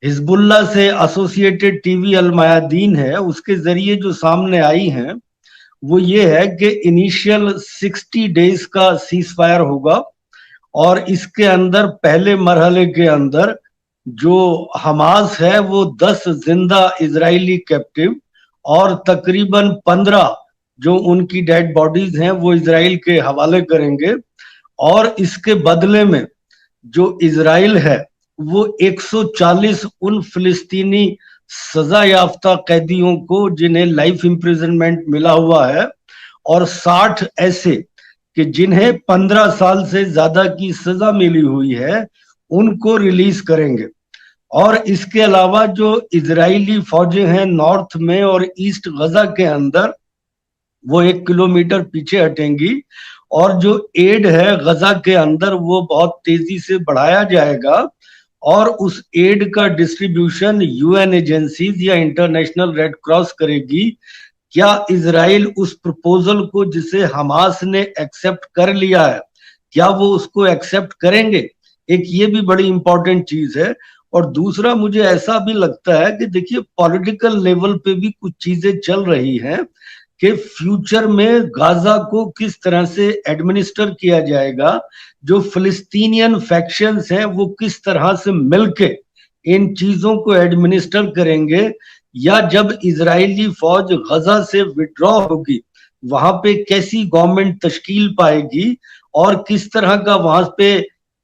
Hezbollah से associated TV अल मयादीन है, उसके जरिए जो सामने आई हैं वो ये है कि इनिशियल 60 डेज का सीज फायर होगा और इसके अंदर पहले मरहले के अंदर जो हमास है वो 10 जिंदा इजरायली कैप्टिव और तकरीबन 15 जो उनकी डेड बॉडीज हैं वो इजराइल के हवाले करेंगे। और इसके बदले में जो इजराइल है वो 140 उन फिलिस्तीनी सजा याफ्ता कैदियों को जिन्हें लाइफ इम्प्रिजनमेंट मिला हुआ है और 60 ऐसे कि जिन्हें 15 साल से ज्यादा की सजा मिली हुई है उनको रिलीज करेंगे। और इसके अलावा जो इजरायली फौजें हैं नॉर्थ में और ईस्ट गजा के अंदर वो 1 किलोमीटर पीछे हटेंगी और जो एड है गजा के अंदर वो बहुत तेजी से बढ़ाया जाएगा और उस एड का डिस्ट्रीब्यूशन यूएन एजेंसीज या इंटरनेशनल रेड क्रॉस करेगी। क्या इजराइल उस प्रपोजल को जिसे हमास ने एक्सेप्ट कर लिया है क्या वो उसको एक्सेप्ट करेंगे? एक ये भी बड़ी इंपॉर्टेंट चीज है। और दूसरा मुझे ऐसा भी लगता है कि देखिए पॉलिटिकल लेवल पे भी कुछ चीजें चल रही हैं कि फ्यूचर में गाजा को किस तरह से एडमिनिस्टर किया जाएगा, जो फिलिस्तीनियन फैक्शंस हैं वो किस तरह से मिलके इन चीजों को एडमिनिस्टर करेंगे, या जब इजरायली फौज गजा से विड्रॉ होगी वहां पे कैसी गवर्नमेंट तश्कील पाएगी और किस तरह का वहां पे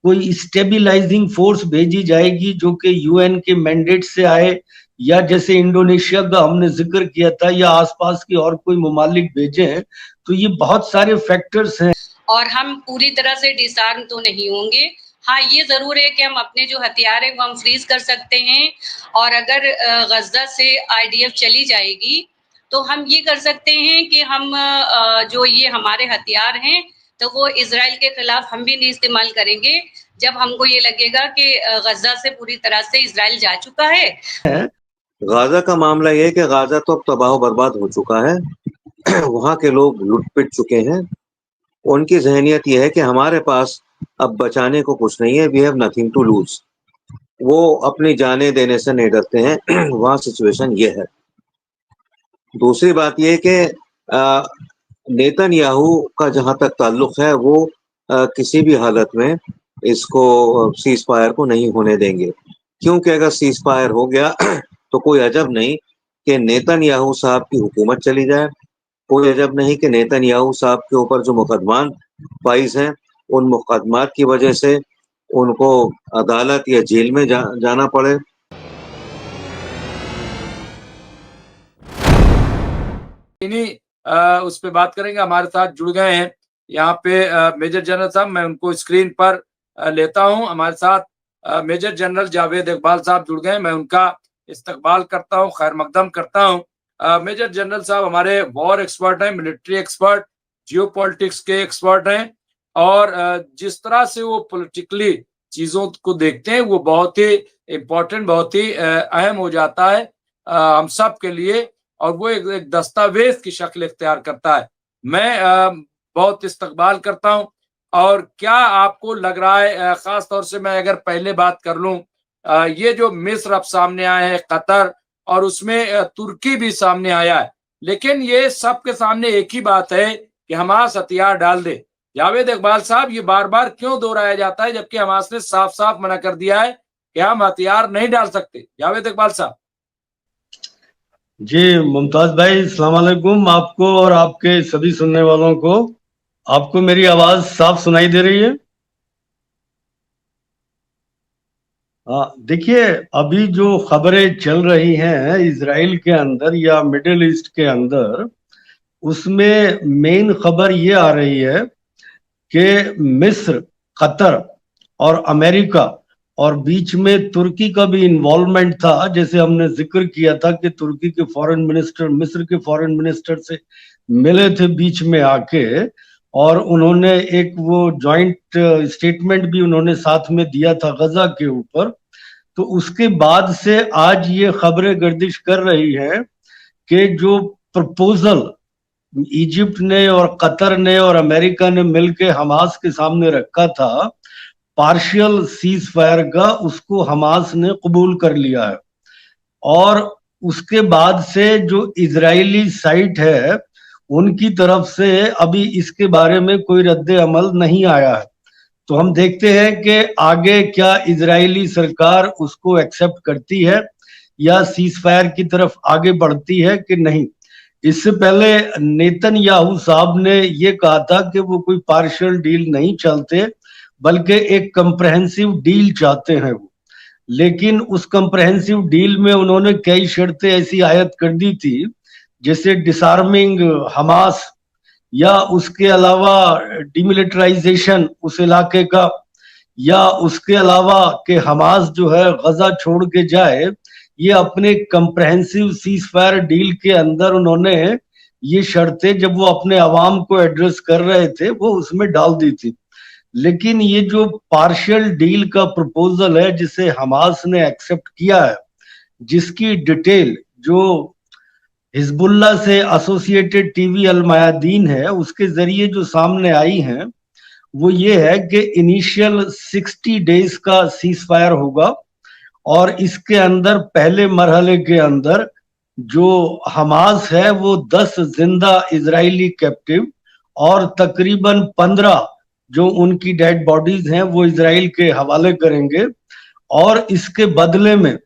कोई स्टेबिलाइजिंग फोर्स भेजी जाएगी जो कि यूएन के मैंडेट से आए, या जैसे इंडोनेशिया का हमने जिक्र किया था या आसपास के और कोई ममालिक भेजे हैं। तो ये बहुत सारे फैक्टर्स हैं और हम पूरी तरह से डिसआर्म तो नहीं होंगे। हाँ, ये जरूर है कि हम अपने जो हथियार है वो हम फ्रीज कर सकते हैं और अगर गजा से आईडीएफ चली जाएगी तो हम ये कर सकते हैं कि हम जो ये हमारे हथियार हैं तो वो इजराइल के खिलाफ हम भी नहीं इस्तेमाल करेंगे जब हमको ये लगेगा कि गजा से पूरी तरह से इजराइल जा चुका है। गाजा का मामला ये है कि गाजा तो अब तबाह बर्बाद हो चुका है वहां के लोग लुट पिट चुके हैं। उनकी जहनियत ये है कि हमारे पास अब बचाने को कुछ नहीं है, we have nothing to lose. वो अपनी जाने देने से नहीं डरते हैं वहां सिचुएशन ये है। दूसरी बात ये कि नेतन्याहू का जहां तक ताल्लुक है वो किसी भी हालत में इसको सीज फायर को नहीं होने देंगे, क्योंकि अगर सीज फायर हो गया तो कोई अजब नहीं कि नेतन्याहू साहब की हुकूमत चली जाए, कोई अजब नहीं कि नेतन्याहू साहब के ऊपर जो मुकदमान फाइज हैं उन मुकदमात की वजह से उनको अदालत या जेल में जाना पड़े। उस पर बात करेंगे। हमारे साथ जुड़ गए हैं यहाँ पे मेजर जनरल साहब, मैं उनको स्क्रीन पर लेता हूँ। हमारे साथ मेजर जनरल जावेद इकबाल साहब जुड़ गए, मैं उनका इस्तकबाल करता हूँ, खैर मकदम करता हूँ। मेजर जनरल साहब हमारे वॉर एक्सपर्ट हैं, मिलिट्री एक्सपर्ट, जियोपॉलिटिक्स के एक्सपर्ट हैं और जिस तरह से वो पॉलिटिकली चीजों को देखते हैं वो बहुत ही इम्पोर्टेंट, बहुत ही अहम हो जाता है हम सब के लिए और वो एक दस्तावेज की शक्ल इख्तियार करता है। मैं बहुत इस्तकबाल करता हूँ। और क्या आपको लग रहा है, खास तौर से मैं अगर पहले बात कर लूं, ये जो मिस्र अब सामने आया है, कतर और उसमें तुर्की भी सामने आया है, लेकिन ये सबके सामने एक ही बात है कि हमास हथियार डाल दे। जावेद इकबाल साहब, ये बार बार क्यों दोहराया जाता है जबकि हमास ने साफ साफ मना कर दिया है कि हम हथियार नहीं डाल सकते? जावेद इकबाल साहब। जी मुमताज भाई, अस्सलाम वालेकुम आपको और आपके सभी सुनने वालों को। आपको मेरी आवाज साफ सुनाई दे रही है? हाँ, देखिए अभी जो खबरें चल रही हैं इजराइल के अंदर या मिडिल ईस्ट के अंदर, उसमें मेन खबर ये आ रही है कि मिस्र, कतर और अमेरिका और बीच में तुर्की का भी इन्वॉल्वमेंट था। जैसे हमने जिक्र किया था कि तुर्की के फॉरेन मिनिस्टर मिस्र के फॉरेन मिनिस्टर से मिले थे बीच में आके और उन्होंने एक वो जॉइंट स्टेटमेंट भी उन्होंने साथ में दिया था गजा के ऊपर। तो उसके बाद से आज ये खबरें गर्दिश कर रही हैं कि जो प्रपोजल इजिप्ट ने और कतर ने और अमेरिका ने मिलकर हमास के सामने रखा था पार्शियल सीज फायर का उसको हमास ने कबूल कर लिया है। और उसके बाद से जो इजरायली साइट है उनकी तरफ से अभी इसके बारे में कोई रद्द अमल नहीं आया है। तो हम देखते हैं कि आगे क्या इजरायली सरकार उसको एक्सेप्ट करती है या सीज फायर की तरफ आगे बढ़ती है कि नहीं। इससे पहले नेतन्याहू साहब ने ये कहा था कि वो कोई पार्शियल डील नहीं चाहते बल्कि एक कंप्रहेंसिव डील चाहते हैं वो। लेकिन उस कंप्रहेंसिव डील में उन्होंने कई शर्तें ऐसी आयत कर दी थी जैसे डिसआर्मिंग हमास, या उसके अलावा डिमिलिटराइजेशन उस इलाके का, या उसके अलावा कि हमास जो है गजा छोड़ के जाए। ये अपने कंप्रहेंसिव सीज फायर डील के अंदर उन्होंने ये शर्तें जब वो अपने अवाम को एड्रेस कर रहे थे वो उसमें डाल दी थी। लेकिन ये जो पार्शियल डील का प्रपोजल है जिसे हमास ने एक्सेप्ट किया है, जिसकी डिटेल जो हिजबुल्ला से एसोसिएटेड टीवी अल मयादीन है उसके जरिए जो सामने आई है वो ये है कि इनिशियल 60 डेज का सीज फायर होगा और इसके अंदर पहले मरहले के अंदर जो हमास है वो 10 जिंदा इजरायली कैप्टिव और तकरीबन 15 जो उनकी डेड बॉडीज हैं वो इजराइल के हवाले करेंगे। और इसके बदले में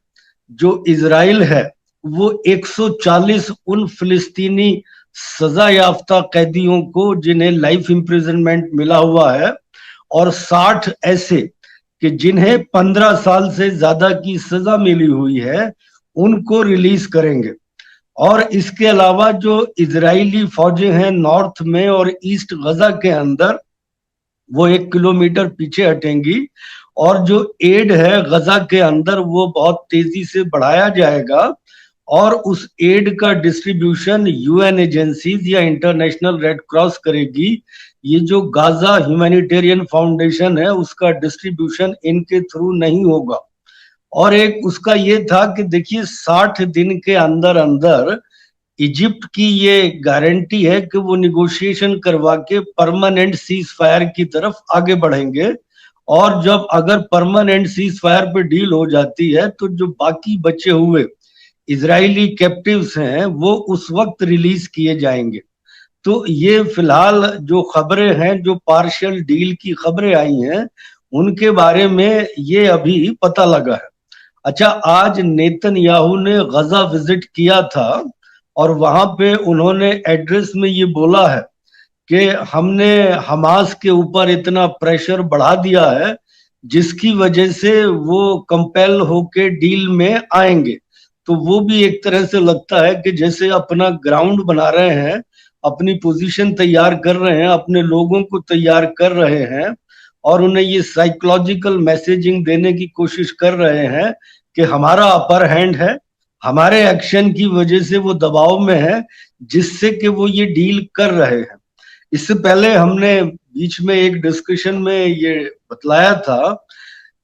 जो इजराइल है वो 140 उन फिलिस्तीनी सजा याफ्ता कैदियों को जिन्हें लाइफ इम्प्रिजनमेंट मिला हुआ है और 60 ऐसे कि जिन्हें 15 साल से ज्यादा की सजा मिली हुई है उनको रिलीज करेंगे। और इसके अलावा जो इजरायली फौजें हैं नॉर्थ में और ईस्ट गजा के अंदर वो 1 किलोमीटर पीछे हटेंगी और जो एड है गजा के अंदर वो बहुत तेजी से बढ़ाया जाएगा और उस एड का डिस्ट्रीब्यूशन यूएन एजेंसीज या इंटरनेशनल रेड क्रॉस करेगी। ये जो गाजा ह्यूमैनिटेरियन फाउंडेशन है उसका डिस्ट्रीब्यूशन इनके थ्रू नहीं होगा। और एक उसका ये था कि देखिए 60 दिन के अंदर अंदर इजिप्ट की ये गारंटी है कि वो निगोशिएशन करवा के परमानेंट सीज फायर की तरफ आगे बढ़ेंगे। और जब अगर परमानेंट सीज फायर पे डील हो जाती है तो जो बाकी बचे हुए इजरायली कैप्टिव्स हैं वो उस वक्त रिलीज किए जाएंगे। तो ये फिलहाल जो खबरें हैं, जो पार्शियल डील की खबरें आई हैं उनके बारे में ये अभी पता लगा है। अच्छा, आज नेतन्याहू ने गजा विजिट किया था और वहां पे उन्होंने एड्रेस में ये बोला है कि हमने हमास के ऊपर इतना प्रेशर बढ़ा दिया है जिसकी वजह से वो कंपेल होके डील में आएंगे। तो वो भी एक तरह से लगता है कि जैसे अपना ग्राउंड बना रहे हैं, अपनी पोजीशन तैयार कर रहे हैं, अपने लोगों को तैयार कर रहे हैं और उन्हें ये साइकोलॉजिकल मैसेजिंग देने की कोशिश कर रहे हैं कि हमारा अपर हैंड है, हमारे एक्शन की वजह से वो दबाव में है जिससे कि वो ये डील कर रहे हैं। इससे पहले हमने बीच में एक डिस्कशन में ये बतलाया था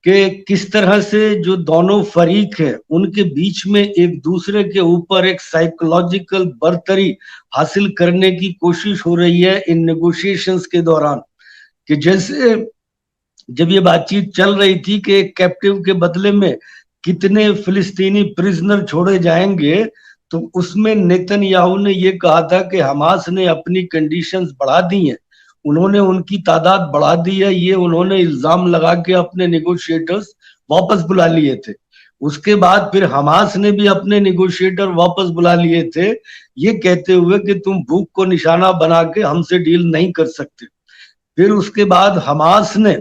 कि किस तरह से जो दोनों फरीक हैं उनके बीच में एक दूसरे के ऊपर एक साइकोलॉजिकल बर्तरी हासिल करने की कोशिश हो रही है इन नेगोशिएशंस के दौरान। कि जैसे जब ये बातचीत चल रही थी कि एक कैप्टिव के बदले में कितने फिलिस्तीनी प्रिजनर छोड़े जाएंगे, तो उसमें नेतन्याहू ने ये कहा था कि हमास ने अपनी कंडीशंस बढ़ा दी हैं, उन्होंने उनकी तादाद बढ़ा दी है। ये उन्होंने इल्जाम लगा के अपने नेगोशिएटर्स वापस बुला लिए थे। उसके बाद फिर हमास ने भी अपने नेगोशिएटर वापस बुला लिए थे, ये कहते हुए कि तुम भूख को निशाना बना के हमसे डील नहीं कर सकते। फिर उसके बाद हमास ने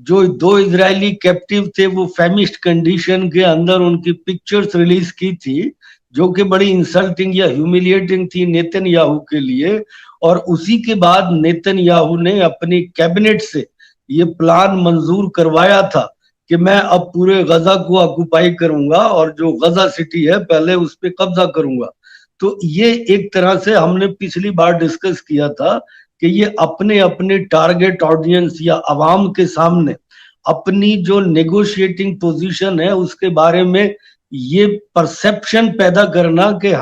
जो 2 इजरायली कैप्टिव थे वो फेमिस्ट कंडीशन के अंदर उनकी पिक्चर्स रिलीज की थी जो कि बड़ी इंसल्टिंग या ह्यूमिलिएटिंग थी नेतन्याहू के लिए। और उसी के बाद नेतन्याहू ने अपनी कैबिनेट से ये प्लान मंजूर करवाया था कि मैं अब पूरे गजा को ऑक्युपाई करूंगा और जो गजा सिटी है पहले उस पर कब्जा करूंगा। तो ये एक तरह से हमने पिछली बार डिस्कस किया था कि ये अपने अपने टारगेट ऑडियंस या अवाम के सामने अपनी जो नेगोशिएटिंग पोजीशन है उसके बारे में ये परसेप्शन पैदा करना कि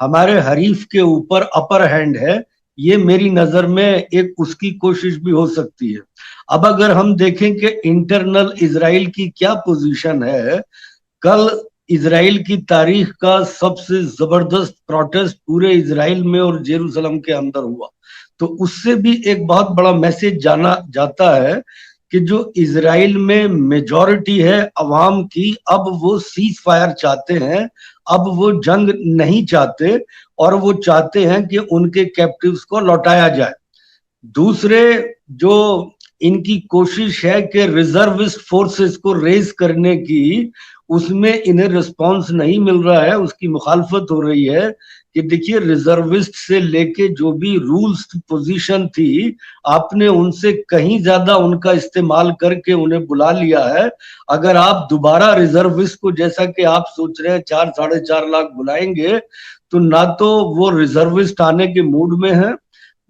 हमारे हरीफ के ऊपर अपर हैंड है, ये मेरी नजर में एक उसकी कोशिश भी हो सकती है। अब अगर हम देखें कि इंटरनल इजराइल की क्या पोजीशन है, कल इजराइल की तारीख का सबसे जबरदस्त प्रोटेस्ट पूरे इजराइल में और जेरूसलम के अंदर हुआ, तो उससे भी एक बहुत बड़ा मैसेज जाना जाता है कि जो इजराइल में मेजॉरिटी है अवाम की, अब वो सीज फायर चाहते हैं, अब वो जंग नहीं चाहते और वो चाहते हैं कि उनके कैप्टिव्स को लौटाया जाए। दूसरे जो इनकी कोशिश है कि रिजर्विस्ट फोर्सेस को रेज करने की, उसमें इन्हें रिस्पांस नहीं मिल रहा है, उसकी मुखालफत हो रही है कि देखिए रिजर्विस्ट से लेके जो भी रूल्स पोजीशन थी, आपने उनसे कहीं ज्यादा उनका इस्तेमाल करके उन्हें बुला लिया है। अगर आप दोबारा रिजर्विस्ट को, जैसा कि आप सोच रहे हैं, 4-4.5 लाख बुलाएंगे, तो ना तो वो रिजर्विस्ट आने के मूड में है,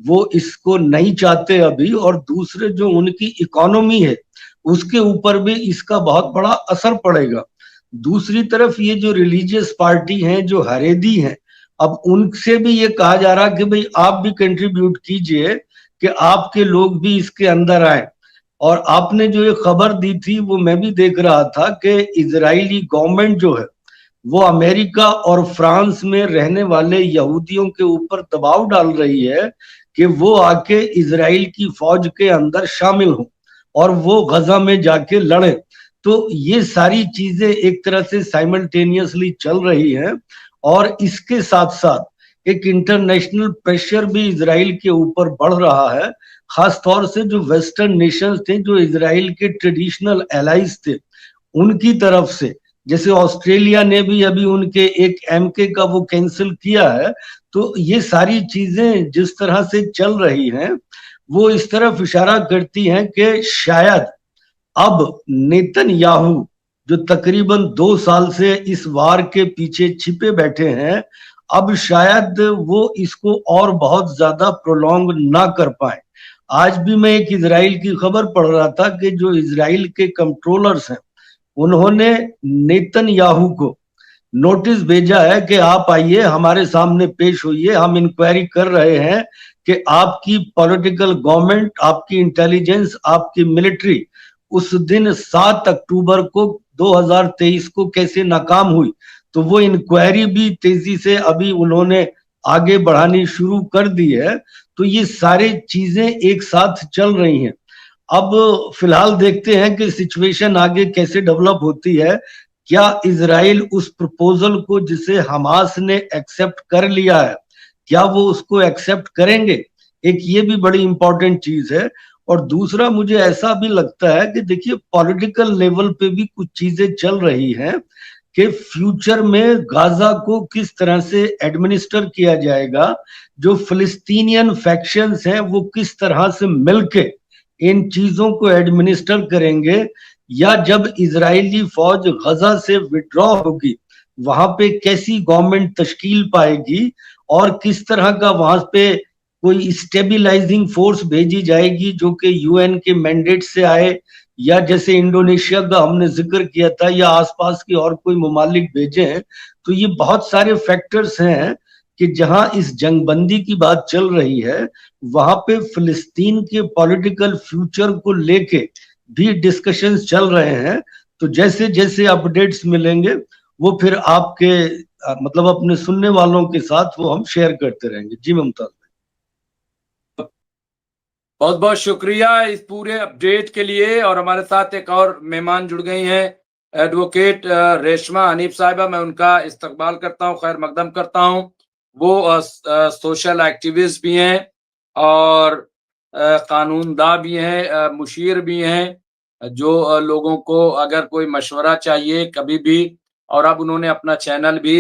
वो इसको नहीं चाहते अभी, और दूसरे जो उनकी इकोनॉमी है उसके ऊपर भी इसका बहुत बड़ा असर पड़ेगा। दूसरी तरफ ये जो रिलीजियस पार्टी हैं, जो हरेदी हैं, अब उनसे भी ये कहा जा रहा कि भाई आप भी कंट्रीब्यूट कीजिए कि आपके लोग भी इसके अंदर आए। और आपने जो ये खबर दी थी वो मैं भी देख रहा था कि इजरायली गवर्नमेंट जो है वो अमेरिका और फ्रांस में रहने वाले यहूदियों के ऊपर दबाव डाल रही है कि वो आके इजराइल की फौज के अंदर शामिल हों और वो गजा में जाके लड़े। तो ये सारी चीजें एक तरह से साइमल्टेनियसली चल रही हैं, और इसके साथ साथ एक इंटरनेशनल प्रेशर भी इजराइल के ऊपर बढ़ रहा है, खास तौर से जो वेस्टर्न नेशंस थे, जो इजराइल के ट्रेडिशनल एलाइज थे, उनकी तरफ से। जैसे ऑस्ट्रेलिया ने भी अभी उनके एक एमके का वो कैंसिल किया है। तो ये सारी चीजें जिस तरह से चल रही हैं, वो इस तरफ इशारा करती हैं कि शायद अब नेतन्याहू, जो तकरीबन 2 साल से इस वार के पीछे छिपे बैठे हैं, अब शायद वो इसको और बहुत ज्यादा प्रोलॉन्ग ना कर पाए। आज भी मैं एक इजराइल की खबर पढ़ रहा था कि जो इजराइल के कंट्रोलर्स हैं, उन्होंने नेतन्याहू को नोटिस भेजा है कि आप आइए हमारे सामने पेश होइए, हम इंक्वायरी कर रहे हैं कि आपकी पॉलिटिकल गवर्नमेंट, आपकी इंटेलिजेंस, आपकी मिलिट्री उस दिन 7 अक्टूबर को 2023 को कैसे नाकाम हुई। तो वो इंक्वायरी भी तेजी से अभी उन्होंने आगे बढ़ानी शुरू कर दी है। तो ये सारी चीजें एक साथ चल रही हैं। अब फिलहाल देखते हैं कि सिचुएशन आगे कैसे डेवलप होती है। क्या इजराइल उस प्रपोजल को जिसे हमास ने एक्सेप्ट कर लिया है, क्या वो उसको एक्सेप्ट करेंगे? एक ये भी बड़ी इंपॉर्टेंट चीज है। और दूसरा मुझे ऐसा भी लगता है कि देखिए पॉलिटिकल लेवल पे भी कुछ चीजें चल रही हैं कि फ्यूचर में गाजा को किस तरह से एडमिनिस्टर किया जाएगा, जो फिलिस्तीनियन फैक्शंस हैं वो किस तरह से मिलके इन चीजों को एडमिनिस्टर करेंगे, या जब इजरायली फौज गजा से विड्रॉ होगी वहां पे कैसी गवर्नमेंट तश्कील पाएगी, और किस तरह का वहां पे कोई स्टेबिलाइजिंग फोर्स भेजी जाएगी जो कि यूएन के मैंडेट से आए, या जैसे इंडोनेशिया का हमने जिक्र किया था, या आसपास के और कोई ममालिक भेजे हैं। तो ये बहुत सारे फैक्टर्स हैं कि जहां इस जंगबंदी की बात चल रही है, वहां पे फिलिस्तीन के पॉलिटिकल फ्यूचर को लेके भी डिस्कशंस चल रहे हैं। तो जैसे जैसे अपडेट्स मिलेंगे वो फिर आपके मतलब अपने सुनने वालों के साथ वो हम शेयर करते रहेंगे। जी मुमताज भाई, बहुत बहुत शुक्रिया इस पूरे अपडेट के लिए। और हमारे साथ एक और मेहमान जुड़ गई हैं, एडवोकेट रेशमा हनीफ साहिबा। मैं उनका इस्तकबाल करता हूं, खैर मकदम करता हूं। वो सोशल एक्टिविस्ट भी हैं और कानूनदा भी हैं, मुशीर भी हैं, जो लोगों को अगर कोई मशवरा चाहिए कभी भी, और अब उन्होंने अपना चैनल भी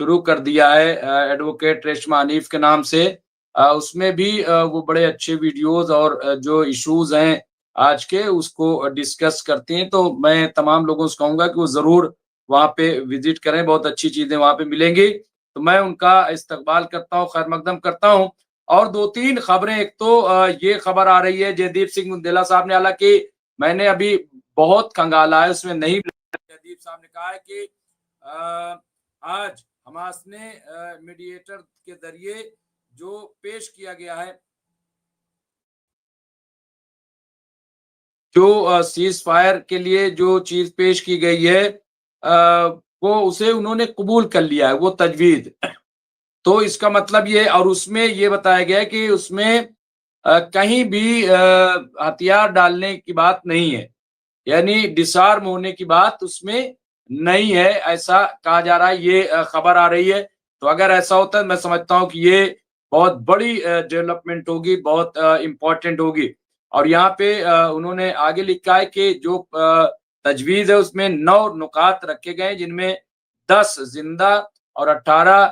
शुरू कर दिया है एडवोकेट रेशमा हनीफ के नाम से। उसमें भी वो बड़े अच्छे वीडियोस और जो इश्यूज हैं आज के उसको डिस्कस करती हैं। तो मैं तमाम लोगों से कहूंगा कि वो जरूर वहाँ पे विजिट करें, बहुत अच्छी चीजें वहाँ पे मिलेंगी। तो मैं उनका इस्तकबाल करता हूँ, खैर मकदम करता हूँ। और 2-3 खबरें, एक तो ये खबर आ रही है जयदीप सिंह मुंदेला साहब ने, हालांकि मैंने अभी बहुत खंगाला है उसमें नहीं, जयदीप साहब ने कहा है कि आज हमास ने मीडिएटर के जरिए जो पेश किया गया है, जो सीज फायर के लिए जो चीज पेश की गई है वो उसे उन्होंने कबूल कर लिया है, वो तजवीज। तो इसका मतलब ये, और उसमें ये बताया गया है कि उसमें कहीं भी हथियार डालने की बात नहीं है, यानी डिसआर्म होने की बात उसमें नहीं है, ऐसा कहा जा रहा है। ये खबर आ रही है। तो अगर ऐसा होता है, मैं समझता हूं कि ये बहुत बड़ी डेवलपमेंट होगी, बहुत इम्पोर्टेंट होगी। और यहाँ पे उन्होंने आगे लिखा है कि जो तजवीज है उसमें 9 नुकात रखे गए, जिनमें 10 जिंदा और 18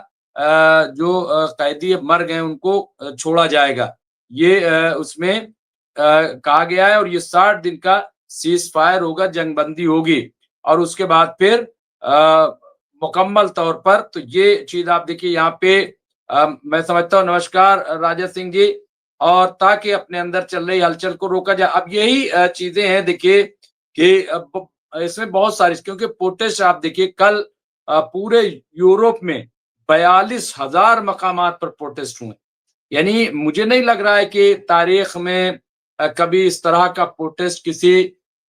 जो कैदी मर गए उनको छोड़ा जाएगा, ये उसमें कहा गया है। और ये 60 दिन का सीज फायर होगा, जंगबंदी होगी, और उसके बाद फिर मुकम्मल तौर पर। तो ये चीज आप देखिए यहाँ पे मैं समझता हूँ। नमस्कार राजा सिंह जी। और ताकि अपने अंदर चल रही हलचल को रोका जाए, अब यही चीजें हैं देखिए कि अब इसमें बहुत सारी, क्योंकि प्रोटेस्ट आप देखिए कल पूरे यूरोप में 42,000 मकामात पर प्रोटेस्ट हुए। यानी मुझे नहीं लग रहा है कि तारीख में कभी इस तरह का प्रोटेस्ट किसी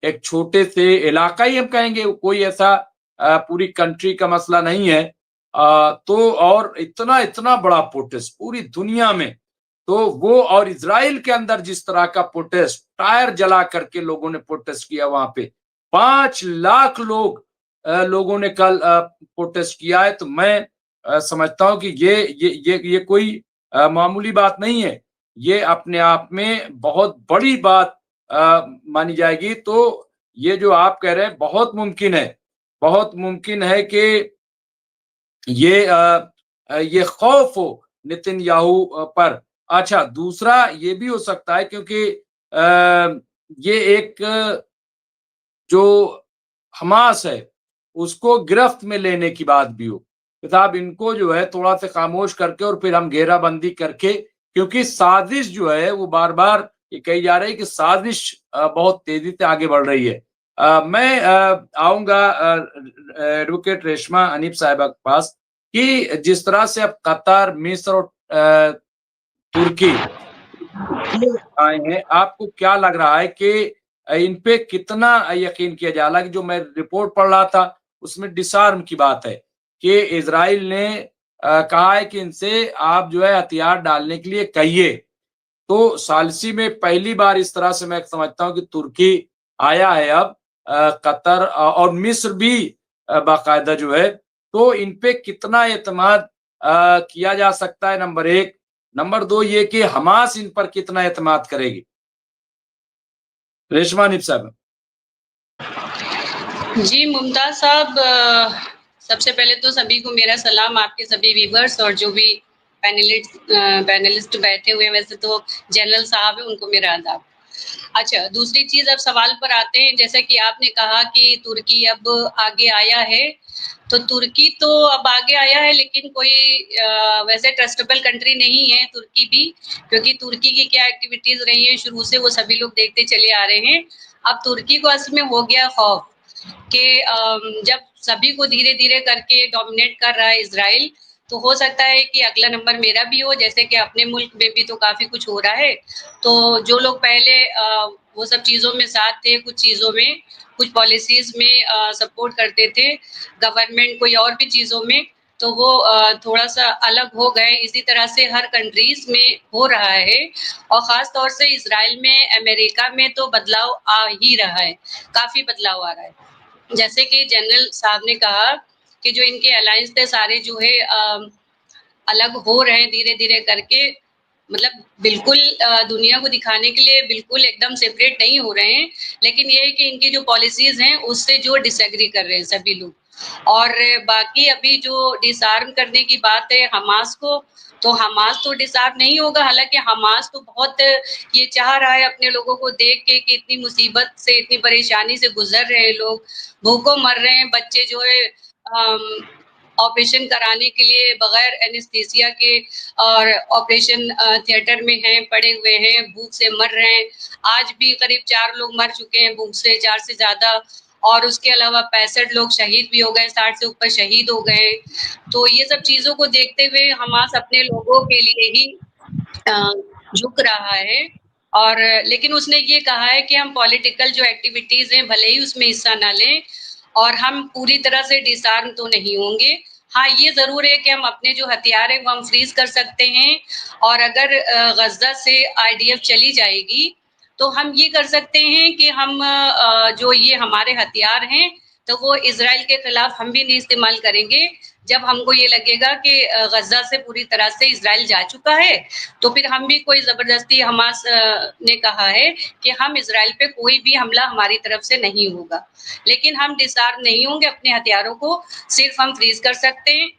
एक छोटे से इलाका ही हम कहेंगे, कोई ऐसा पूरी कंट्री का मसला नहीं है। तो और इतना इतना बड़ा प्रोटेस्ट पूरी दुनिया में, तो वो और इजराइल के अंदर जिस तरह का प्रोटेस्ट, टायर जला करके लोगों ने प्रोटेस्ट किया वहां पे, 5 लाख लोगों ने कल प्रोटेस्ट किया है। तो मैं समझता हूं कि ये कोई मामूली बात नहीं है, ये अपने आप में बहुत बड़ी बात मानी जाएगी। तो ये जो आप कह रहे हैं बहुत मुमकिन है कि ये खौफ हो नेतन्याहू पर। अच्छा, दूसरा ये भी हो सकता है क्योंकि ये एक जो हमास है उसको गिरफ्त में लेने की बात भी हो कि साहब इनको जो है थोड़ा सा खामोश करके और फिर हम घेराबंदी करके, क्योंकि साजिश जो है वो बार बार ये कही जा रही है कि साजिश बहुत तेजी से आगे बढ़ रही है। मैं आऊंगा एडवोकेट रेशमा अनीफ साहिबा के पास कि जिस तरह से अब कतर, मिस्र और तुर्की आए हैं, आपको क्या लग रहा है कि इन पे कितना यकीन किया जाए? हालांकि जो मैं रिपोर्ट पढ़ रहा था उसमें डिसआर्म की बात है कि इजराइल ने कहा है कि इनसे आप जो है हथियार डालने के लिए कहिए। तो सालसी में पहली बार इस तरह से मैं समझता हूं कि तुर्की आया है अब, कतर और मिस्र भी बाकायदा जो है। तो इन पे कितना एतमाद किया जा सकता है, नंबर 1। नंबर 2 ये कि हमास इन पर कितना एतमाद करेगी? रेशमा निप साहब। जी मुमताज साहब, सबसे पहले तो सभी को मेरा सलाम, आपके सभी व्यूवर्स और जो भी पैनलिस्ट बैठे हुए हैं, वैसे तो जनरल साहब है उनको मेरा आदाब। अच्छा, दूसरी चीज अब सवाल पर आते हैं, जैसा कि आपने कहा कि तुर्की अब आगे आया है, तो तुर्की तो अब आगे आया है लेकिन कोई वैसे ट्रस्टेबल कंट्री नहीं है तुर्की भी, क्योंकि तुर्की की क्या एक्टिविटीज रही है शुरू से वो सभी लोग देखते चले आ रहे हैं। अब तुर्की को असल में हो गया खौफ कि जब सभी को धीरे धीरे करके डोमिनेट कर रहा है इजराइल, तो हो सकता है कि अगला नंबर मेरा भी हो, जैसे कि अपने मुल्क में भी तो काफी कुछ हो रहा है। तो जो लोग पहले वो सब चीजों में साथ थे, कुछ चीजों में, कुछ पॉलिसीज में सपोर्ट करते थे गवर्नमेंट कोई और भी चीजों में, तो वो थोड़ा सा अलग हो गए। इसी तरह से हर कंट्रीज में हो रहा है, और खास तौर से इजराइल में, अमेरिका में तो बदलाव आ ही रहा है, काफी बदलाव आ रहा है। जैसे कि जनरल साहब ने कहा कि जो इनके अलायंस थे सारे जो है अलग हो रहे हैं धीरे धीरे करके, मतलब बिल्कुल दुनिया को दिखाने के लिए बिल्कुल एकदम सेपरेट नहीं हो रहे हैं, लेकिन ये है कि इनकी जो पॉलिसीज हैं उससे जो डिसएग्री कर रहे हैं सभी लोग। और बाकी अभी जो डिसआर्म करने की बात है हमास को, तो हमास तो डिसआर्म नहीं होगा। हालांकि हमास तो बहुत ये चाह रहा है अपने लोगों को देख के कि इतनी मुसीबत से, इतनी परेशानी से गुजर रहे हैं लोग, भूखों मर रहे हैं, बच्चे जो है ऑपरेशन कराने के लिए बगैर एनेस्थीसिया के और ऑपरेशन थिएटर में हैं, पड़े हुए हैं, भूख से मर रहे हैं। आज भी करीब 4 लोग मर चुके हैं भूख से, 4 से ज्यादा, और उसके अलावा 65 लोग शहीद भी हो गए, 60 से ऊपर शहीद हो गए। तो ये सब चीजों को देखते हुए हमास अपने लोगों के लिए ही झुक रहा है। और लेकिन उसने ये कहा है कि हम पॉलिटिकल जो एक्टिविटीज हैं भले ही उसमें हिस्सा ना लें और हम पूरी तरह से डिसआर्म तो नहीं होंगे। हाँ, ये जरूर है कि हम अपने जो हथियार है वो हम फ्रीज कर सकते हैं और अगर गज्जा से आईडीएफ चली जाएगी तो हम ये कर सकते हैं कि हम जो ये हमारे हथियार हैं तो वो इजराइल के खिलाफ हम भी नहीं इस्तेमाल करेंगे। जब हमको ये लगेगा कि गज्जा से पूरी तरह से इजराइल जा चुका है तो फिर हम भी कोई जबरदस्ती, हमास ने कहा है कि हम इजराइल पे कोई भी हमला हमारी तरफ से नहीं होगा, लेकिन हम डिसआर्म नहीं होंगे। अपने हथियारों को सिर्फ हम फ्रीज कर सकते हैं।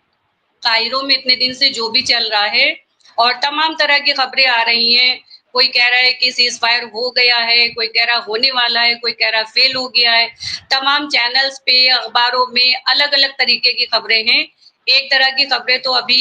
कायरो में इतने दिन से जो भी चल रहा है और तमाम तरह की खबरें आ रही हैं, कोई कह रहा है कि सीज फायर हो गया है, कोई कह रहा होने वाला है, कोई कह रहा फेल हो गया है। तमाम चैनल्स पे, अखबारों में अलग अलग तरीके की खबरें हैं। एक तरह की खबरें तो अभी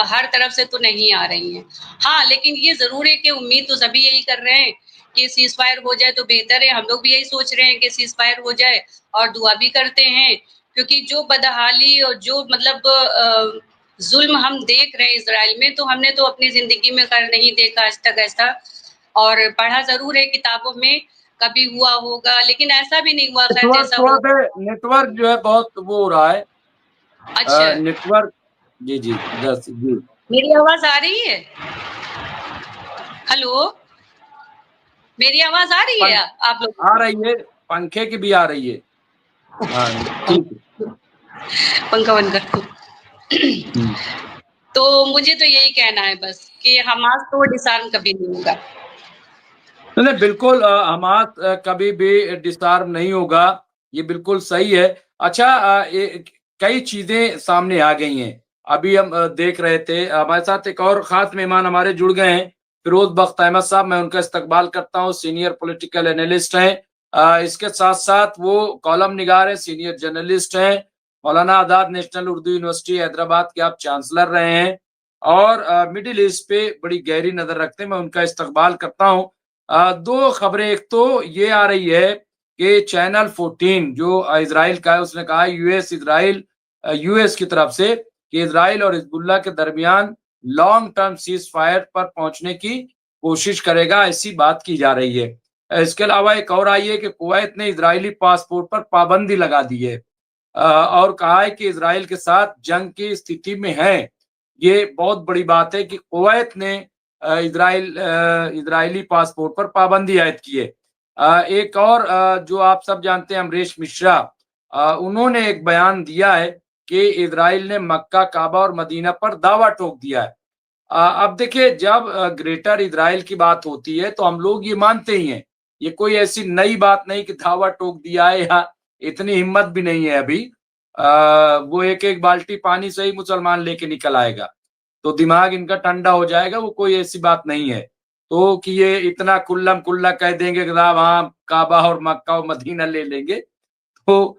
हर तरफ से तो नहीं आ रही हैं। हाँ, लेकिन ये जरूर है कि उम्मीद तो सभी यही कर रहे हैं कि सीज फायर हो जाए तो बेहतर है। हम लोग भी यही सोच रहे हैं कि सीज फायर हो जाए और दुआ भी करते हैं, क्योंकि जो बदहाली और जो मतलब जुल्म हम देख रहे हैं इजराइल में, तो हमने तो अपनी जिंदगी में कर नहीं देखा आज तक ऐसा। और पढ़ा जरूर है किताबों में, कभी हुआ होगा, लेकिन ऐसा भी नहीं हुआ खैर जैसा हो। नेटवर्क जो है बहुत वो हो रहा है। अच्छा, नेटवर्क। जी जी जी। मेरी आवाज आ रही है? हेलो, मेरी आवाज आ रही है आप लोग? आ रही है, पंखे की भी आ रही है। ठीक है, पंखा बंद कर। तो मुझे तो यही कहना है बस कि हमास तो डिसआर्म कभी नहीं होगा। नहीं बिल्कुल, हमास कभी भी डिसआर्म नहीं होगा, ये बिल्कुल सही है। अच्छा, कई चीजें सामने आ गई हैं। अभी हम देख रहे थे, हमारे साथ एक और खास मेहमान हमारे जुड़ गए हैं, फिरोज बख्त अहमद साहब। मैं उनका इस्तकबाल करता हूँ, सीनियर पॉलिटिकल एनालिस्ट हैं। इसके साथ साथ वो कॉलम निगार हैं, सीनियर जर्नलिस्ट हैं। मौलाना आजाद नेशनल उर्दू यूनिवर्सिटी हैदराबाद के आप चांसलर रहे हैं और मिडिल ईस्ट पे बड़ी गहरी नजर रखते हैं। मैं उनका इस्तकबाल करता हूँ। दो खबरें, एक तो ये आ रही है कि चैनल 14 जो इजराइल का है, उसने कहा यूएस की तरफ से कि इजराइल और हिजबुल्लाह के दरमियान लॉन्ग टर्म सीज फायर पर पहुंचने की कोशिश करेगा, ऐसी बात की जा रही है। इसके अलावा एक और आई है कि कुवैत ने इजरायली पासपोर्ट पर पाबंदी लगा दी है और कहा है कि इजराइल के साथ जंग की स्थिति में है। ये बहुत बड़ी बात है कि कुवैत ने इजरायली पासपोर्ट पर पाबंदी आयद की है। एक और जो आप सब जानते हैं, अमरीश मिश्रा, उन्होंने एक बयान दिया है कि इजराइल ने मक्का, काबा और मदीना पर दावा ठोक दिया है। अब देखिए, जब ग्रेटर इजराइल की बात होती है तो हम लोग ये मानते ही हैं, ये कोई ऐसी नई बात नहीं कि दावा ठोक दिया है, या इतनी हिम्मत भी नहीं है अभी। वो एक एक बाल्टी पानी से ही मुसलमान लेके निकल आएगा तो दिमाग इनका ठंडा हो जाएगा, वो कोई ऐसी बात नहीं है। तो कि ये इतना कुल्लम कुल्ला कह देंगे कि साहब हाँ काबा और मक्का और मदीना ले लेंगे, तो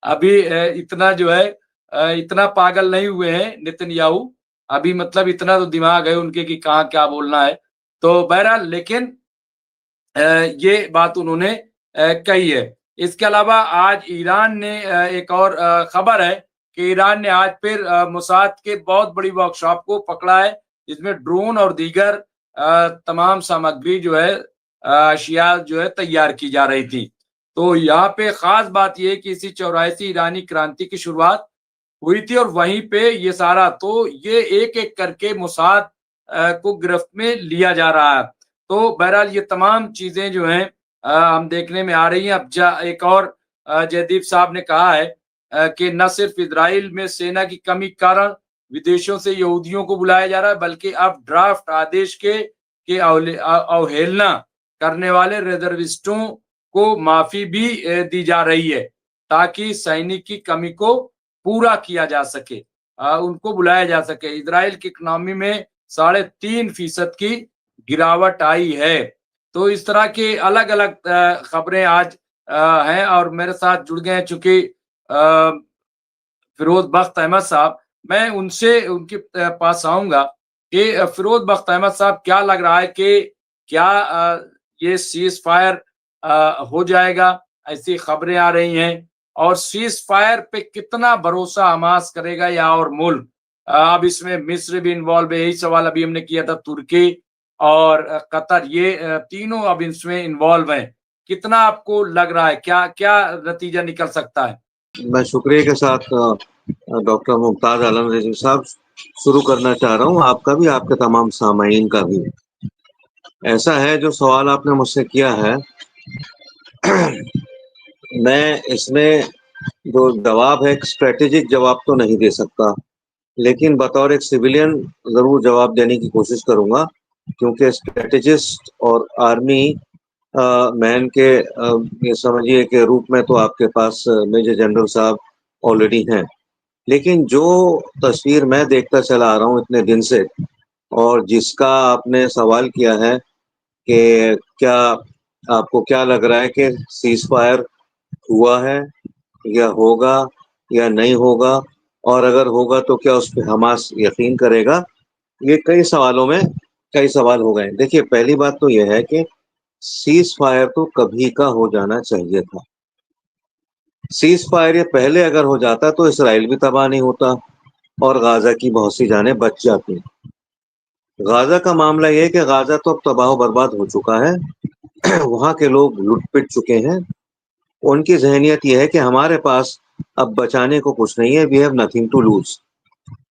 अभी इतना जो है इतना पागल नहीं हुए हैं नेतन्याहू। अभी मतलब इतना तो दिमाग है उनके कि कहाँ क्या बोलना है। तो बहरहाल, लेकिन ये बात उन्होंने कही है। इसके अलावा आज ईरान ने एक और खबर है कि ईरान ने आज फिर मोसाद के बहुत बड़ी वर्कशॉप को पकड़ा है, जिसमें ड्रोन और दीगर तमाम सामग्री जो है, अशिया जो है तैयार की जा रही थी। तो यहाँ पे खास बात यह कि इसी 84 ईरानी क्रांति की शुरुआत हुई थी और वहीं पे ये सारा, तो ये एक एक करके मोसाद को गिरफ्त में लिया जा रहा है। तो बहरहाल ये तमाम चीजें जो हैं हम देखने में आ रही हैं। अब एक और जयदीप साहब ने कहा है कि न सिर्फ इजराइल में सेना की कमी के कारण विदेशों से यहूदियों को बुलाया जा रहा है, बल्कि अब ड्राफ्ट आदेश के अवहेलना करने वाले रिजर्विस्टों को माफी भी दी जा रही है ताकि सैनिक की कमी को पूरा किया जा सके, उनको बुलाया जा सके। इजराइल की इकोनॉमी में 3.5% की गिरावट आई है। तो इस तरह के अलग अलग खबरें आज हैं और मेरे साथ जुड़ गए हैं चूंकि फिरोज बख्त अहमद साहब। मैं उनसे उनके पास आऊंगा कि फिरोज बख्त अहमद साहब, क्या लग रहा है कि क्या ये सीज फायर हो जाएगा? ऐसी खबरें आ रही हैं और सीज फायर पे कितना भरोसा हमास करेगा या और मुल्क, अब इसमें मिस्र भी इन्वॉल्व है, यही सवाल अभी हमने किया था, तुर्की और कतर, ये तीनों अब इसमें इन्वॉल्व हैं। कितना आपको लग रहा है, क्या क्या नतीजा निकल सकता है? मैं शुक्रिया के साथ डॉक्टर मुमताज आलम रजी साहब शुरू करना चाह रहा हूँ, आपका भी, आपके तमाम सामाईन का भी। ऐसा है, जो सवाल आपने मुझसे किया है मैं इसमें जो जवाब है, एक स्ट्रेटेजिक जवाब तो नहीं दे सकता, लेकिन बतौर एक सिविलियन जरूर जवाब देने की कोशिश करूंगा, क्योंकि स्ट्रेटेजिस्ट और आर्मी मैन के ये समझिए के रूप में तो आपके पास मेजर जनरल साहब ऑलरेडी हैं। लेकिन जो तस्वीर मैं देखता चला आ रहा हूँ इतने दिन से, और जिसका आपने सवाल किया है कि क्या आपको क्या लग रहा है कि सीज फायर हुआ है या होगा या नहीं होगा, और अगर होगा तो क्या उस पर हमास यकीन करेगा, ये कई सवालों में कई सवाल हो गए। देखिए, पहली बात तो यह है कि सीज फायर तो कभी का हो जाना चाहिए था। सीज फायर ये पहले अगर हो जाता तो इसराइल भी तबाह नहीं होता और गाजा की बहुत सी जानें बच जाती। गाजा का मामला यह है कि गाजा तो अब तबाह बर्बाद हो चुका है वहां के लोग लुट पिट चुके हैं। उनकी जहनियत यह है कि हमारे पास अब बचाने को कुछ नहीं है, we have nothing to lose.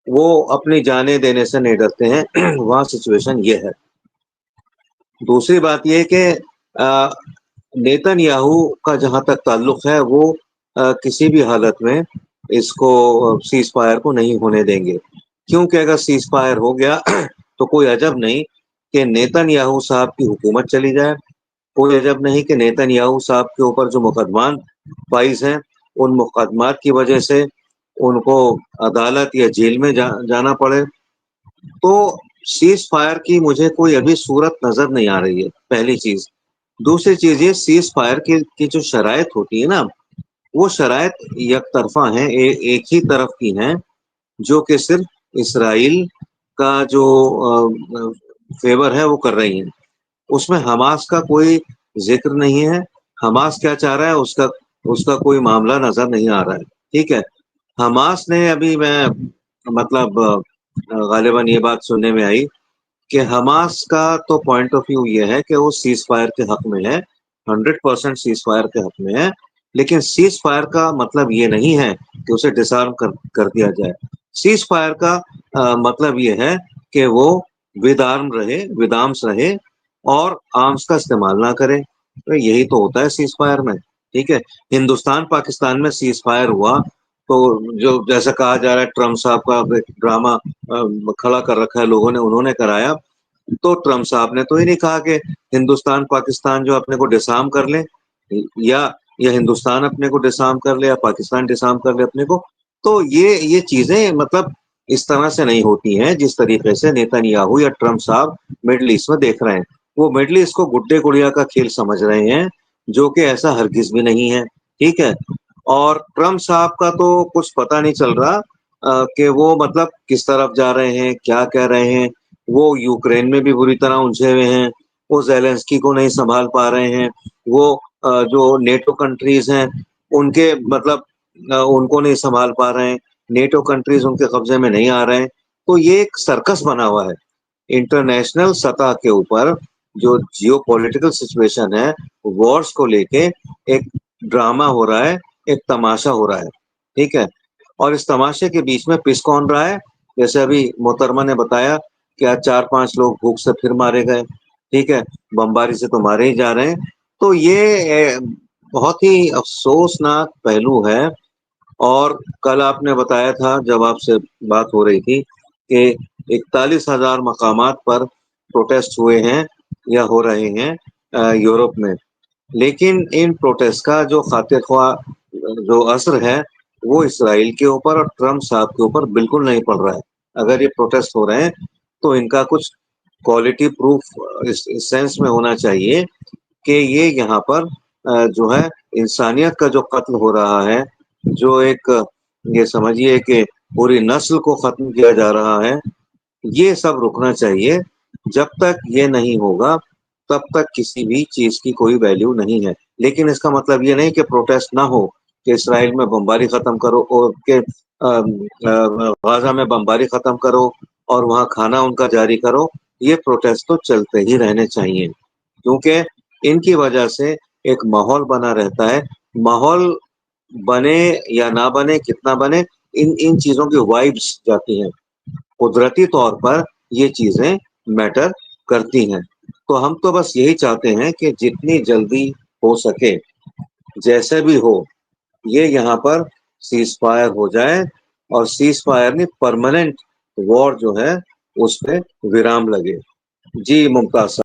वो अपनी जानें देने से नहीं डरते हैं वहां सिचुएशन ये है। दूसरी बात यह कि नेतन्याहू का जहां तक ताल्लुक है, वो किसी भी हालत में इसको सीज फायर को नहीं होने देंगे, क्योंकि अगर सीज फायर हो गया तो कोई अजब नहीं कि नेतन्याहू साहब की हुकूमत चली जाए। कोई अजब नहीं कि नेतन्याहू साहब के ऊपर जो मुकदमान फाइज हैं, उन मुकदमात की वजह से उनको अदालत या जेल में जाना पड़े। तो सीज फायर की मुझे कोई अभी सूरत नजर नहीं आ रही है, पहली चीज। दूसरी चीज, ये सीज फायर की जो शराइत होती है ना, वो शराइत एक तरफा है, एक ही तरफ की हैं, जो कि सिर्फ इसराइल का जो फेवर है वो कर रही हैं। उसमें हमास का कोई जिक्र नहीं है। हमास क्या चाह रहा है, उसका उसका कोई मामला नजर नहीं आ रहा है। ठीक है, हमास ने अभी मैं मतलब गालिबन ये बात सुनने में आई कि हमास का तो पॉइंट ऑफ व्यू ये है कि वो सीज फायर के हक में है, 100% सीज फायर के हक में है। लेकिन सीज फायर का मतलब ये नहीं है कि उसे डिसआर्म कर दिया जाए। सीज फायर का मतलब ये है कि वो विद आर्म रहे, विद आर्म्स रहे, और आर्म्स का इस्तेमाल ना करे। तो यही तो होता है सीज फायर में। ठीक है, हिंदुस्तान पाकिस्तान में सीज फायर हुआ तो जो जैसा कहा जा रहा है, ट्रम्प साहब का ड्रामा खड़ा कर रखा है लोगों ने, उन्होंने कराया। तो ट्रम्प साहब ने तो ही नहीं कहा कि हिंदुस्तान पाकिस्तान जो अपने को डिसआर्म कर ले, या हिंदुस्तान अपने को डिसआर्म कर ले, या पाकिस्तान डिसआर्म कर ले अपने को। तो ये चीजें मतलब इस तरह से नहीं होती हैं जिस तरीके से नेतन्याहू या ट्रम्प साहब मिडल ईस्ट में देख रहे हैं। वो मिडल ईस्ट को गुड्डे गुड़िया का खेल समझ रहे हैं, जो कि ऐसा हरगिज भी नहीं है। ठीक है, और ट्रम्प साहब का तो कुछ पता नहीं चल रहा कि वो मतलब किस तरफ जा रहे हैं, क्या कह रहे हैं। वो यूक्रेन में भी बुरी तरह उलझे हुए हैं, वो जेलेंस्की को नहीं संभाल पा रहे हैं, वो जो नेटो कंट्रीज हैं उनके मतलब उनको नहीं संभाल पा रहे हैं, नेटो कंट्रीज उनके कब्जे में नहीं आ रहे हैं। तो ये एक सर्कस बना हुआ है इंटरनेशनल सतह के ऊपर। जो जियो पॉलिटिकल सिचुएशन है, वॉर्स को लेके एक ड्रामा हो रहा है, एक तमाशा हो रहा है। ठीक है, और इस तमाशे के बीच में पिस कौन रहा है? जैसे अभी मोहतरमा ने बताया कि आज 4-5 लोग भूख से फिर मारे गए। ठीक है, बमबारी से तो मारे ही जा रहे हैं। तो ये बहुत ही अफसोसनाक पहलू है। और कल आपने बताया था जब आपसे बात हो रही थी कि 41,000 मकामात पर प्रोटेस्ट हुए हैं या हो रहे हैं यूरोप में। लेकिन इन प्रोटेस्ट का जो खातिर ख्वाह जो असर है, वो इसराइल के ऊपर और ट्रम्प साहब के ऊपर बिल्कुल नहीं पड़ रहा है। अगर ये प्रोटेस्ट हो रहे हैं तो इनका कुछ क्वालिटी प्रूफ इस सेंस में होना चाहिए कि ये यहाँ पर जो है इंसानियत का जो कत्ल हो रहा है, जो एक ये समझिए कि पूरी नस्ल को खत्म किया जा रहा है, ये सब रुकना चाहिए। जब तक ये नहीं होगा तब तक किसी भी चीज की कोई वैल्यू नहीं है। लेकिन इसका मतलब ये नहीं कि प्रोटेस्ट ना हो, कि इसराइल में बमबारी खत्म करो और के गाजा में बमबारी खत्म करो और वहां खाना उनका जारी करो, ये प्रोटेस्ट तो चलते ही रहने चाहिए, क्योंकि इनकी वजह से एक माहौल बना रहता है। माहौल बने या ना बने, कितना बने, इन चीजों की वाइब्स जाती हैं, कुदरती तौर पर ये चीजें मैटर करती हैं। तो हम तो बस यही चाहते हैं कि जितनी जल्दी हो सके, जैसे भी हो, ये यहाँ पर सीज फायर हो जाए और सीज फायर नहीं, परमानेंट वॉर जो है उस पे विराम लगे। जी मुमताज साहब।